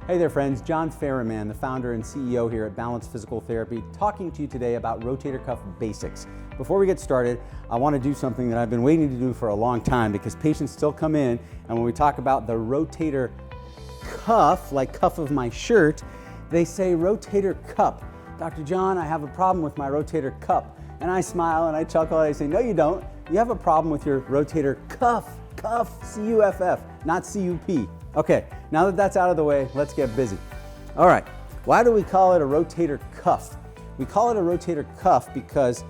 Hey there friends, John FARAHMAND, the founder and CEO here at Balance Physical Therapy, talking to you today about rotator cuff basics. Before we get started, I want to do something that I've been waiting to do for a long time because patients still come in, and when we talk about the rotator cuff, like cuff of my shirt, they say rotator cup. Dr. John, I have a problem with my rotator cup. And I smile and I chuckle and I say, no you don't. You have a problem with your rotator cuff, C-U-F-F, not C-U-P. Okay, now that that's out of the way, let's get busy. All right, why do we call it a rotator cuff? We call it a rotator cuff because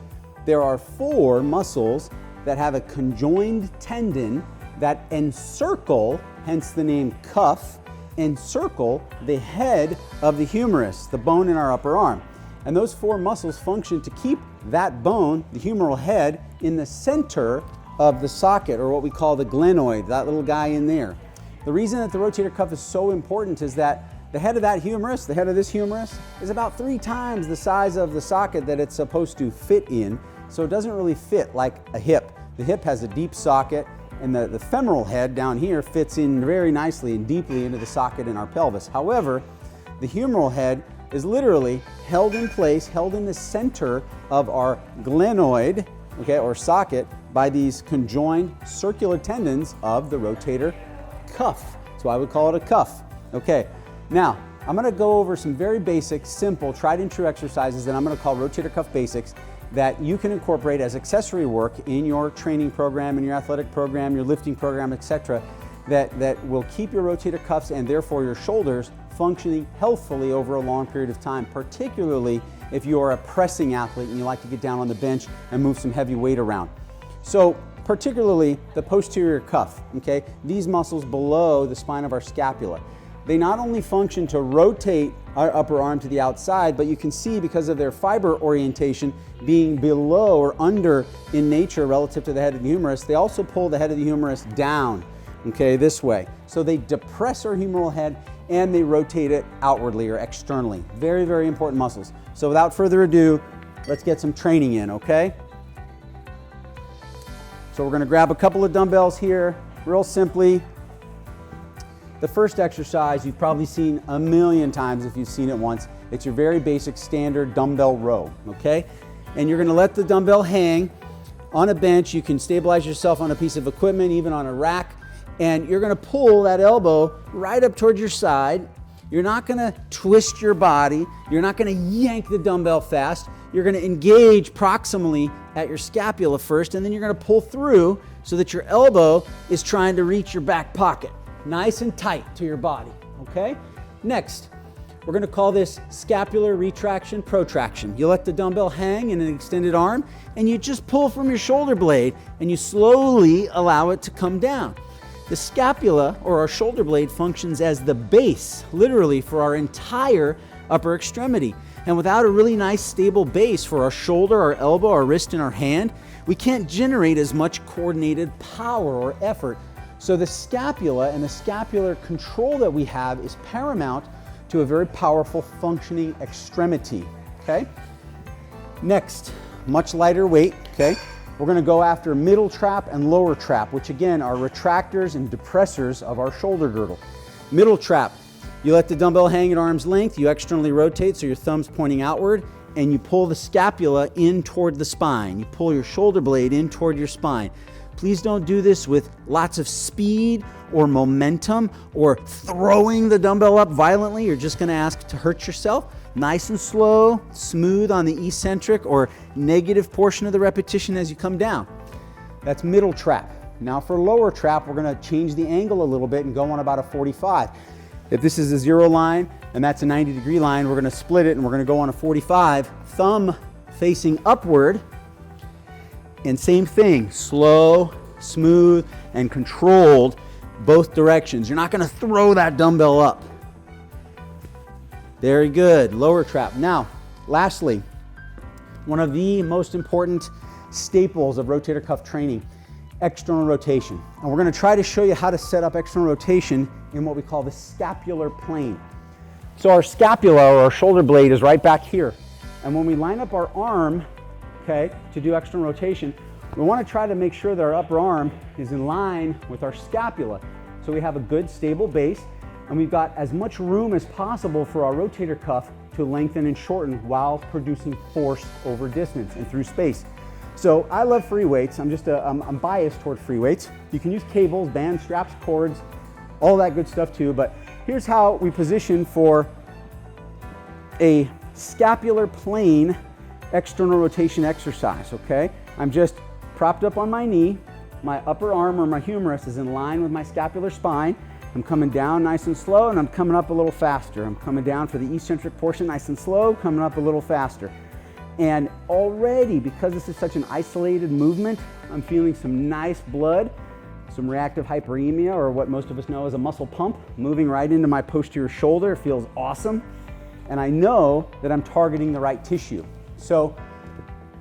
there are 4 muscles that have a conjoined tendon that encircle, hence the name cuff, encircle the head of the humerus, the bone in our upper arm. And those 4 muscles function to keep that bone, the humeral head, in the center of the socket, or what we call the glenoid, that little guy in there. The reason that the rotator cuff is so important is that the head of that humerus, the head of this humerus, is about 3 times the size of the socket that it's supposed to fit in, so it doesn't really fit like a hip. The hip has a deep socket, and the femoral head down here fits in very nicely and deeply into the socket in our pelvis. However, the humeral head is literally held in place, held in the center of our glenoid, okay, or socket, by these conjoined circular tendons of the rotator cuff. So I would call it a cuff. Okay, now I'm going to go over some very basic, simple, tried and true exercises that I'm going to call rotator cuff basics that you can incorporate as accessory work in your training program, in your athletic program, your lifting program, etc. that will keep your rotator cuffs and therefore your shoulders functioning healthfully over a long period of time, particularly if you are a pressing athlete and you like to get down on the bench and move some heavy weight around. So particularly the posterior cuff, okay? These muscles below the spine of our scapula. They not only function to rotate our upper arm to the outside, but you can see because of their fiber orientation being below or under in nature relative to the head of the humerus, they also pull the head of the humerus down, okay, this way. So they depress our humeral head and they rotate it outwardly or externally. Very, very important muscles. So without further ado, let's get some training in, okay? So we're going to grab a couple of dumbbells here, real simply. The first exercise you've probably seen a million times if you've seen it once. It's your very basic standard dumbbell row, okay? And you're going to let the dumbbell hang on a bench. You can stabilize yourself on a piece of equipment, even on a rack. And you're going to pull that elbow right up towards your side. You're not going to twist your body. You're not going to yank the dumbbell fast. You're going to engage proximally at your scapula first, and then you're going to pull through so that your elbow is trying to reach your back pocket. Nice and tight to your body, okay? Next, we're going to call this scapular retraction protraction. You let the dumbbell hang in an extended arm, and you just pull from your shoulder blade, and you slowly allow it to come down. The scapula, or our shoulder blade, functions as the base, literally, for our entire upper extremity. And without a really nice stable base for our shoulder, our elbow, our wrist, and our hand, we can't generate as much coordinated power or effort. So the scapula and the scapular control that we have is paramount to a very powerful functioning extremity, okay? Next, much lighter weight, okay? We're going to go after middle trap and lower trap, which again are retractors and depressors of our shoulder girdle. Middle trap. You let the dumbbell hang at arm's length, you externally rotate so your thumb's pointing outward, and you pull the scapula in toward the spine. You pull your shoulder blade in toward your spine. Please don't do this with lots of speed or momentum or throwing the dumbbell up violently. You're just going to ask to hurt yourself. Nice and slow, smooth on the eccentric or negative portion of the repetition as you come down. That's middle trap. Now for lower trap, we're going to change the angle a little bit and go on about a 45. If this is a 0 line and that's a 90-degree line, we're going to split it and we're going to go on a 45, thumb facing upward. And same thing, slow, smooth, and controlled both directions. You're not going to throw that dumbbell up. Very good, lower trap. Now, lastly, one of the most important staples of rotator cuff training, external rotation. And we're going to try to show you how to set up external rotation in what we call the scapular plane. So our scapula, or our shoulder blade, is right back here. And when we line up our arm, okay, to do external rotation, we want to try to make sure that our upper arm is in line with our scapula. So we have a good stable base, and we've got as much room as possible for our rotator cuff to lengthen and shorten while producing force over distance and through space. So I love free weights. I'm biased toward free weights. You can use cables, bands, straps, cords, all that good stuff too, but here's how we position for a scapular plane external rotation exercise, okay? I'm just propped up on my knee. My upper arm or my humerus is in line with my scapular spine. I'm coming down nice and slow, and I'm coming up a little faster. I'm coming down for the eccentric portion nice and slow, coming up a little faster. And already, because this is such an isolated movement, I'm feeling some nice blood, some reactive hyperemia, or what most of us know as a muscle pump, moving right into my posterior shoulder. It feels awesome. And I know that I'm targeting the right tissue. So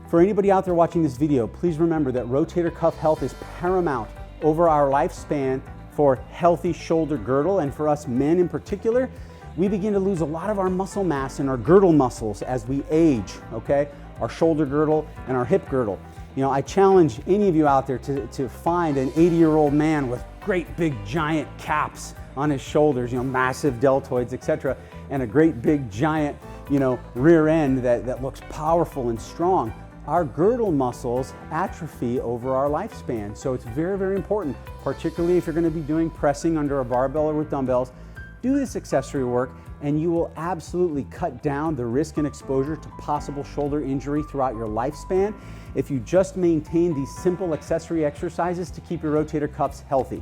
for anybody out there watching this video, please remember that rotator cuff health is paramount over our lifespan for healthy shoulder girdle, and for us men in particular, we begin to lose a lot of our muscle mass in our girdle muscles as we age, okay? Our shoulder girdle and our hip girdle. You know, I challenge any of you out there to find an 80-year-old man with great big giant caps on his shoulders, you know, massive deltoids, etc., and a great big giant, you know, rear end that looks powerful and strong. Our girdle muscles atrophy over our lifespan. So it's very, very important, particularly if you're going to be doing pressing under a barbell or with dumbbells. Do this accessory work and you will absolutely cut down the risk and exposure to possible shoulder injury throughout your lifespan if you just maintain these simple accessory exercises to keep your rotator cuffs healthy.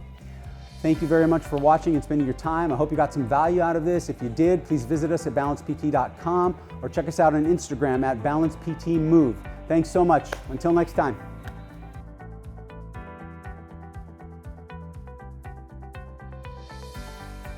Thank you very much for watching and spending your time. I hope you got some value out of this. If you did, please visit us at balancept.com or check us out on Instagram at balanceptmove. Thanks so much. Until next time.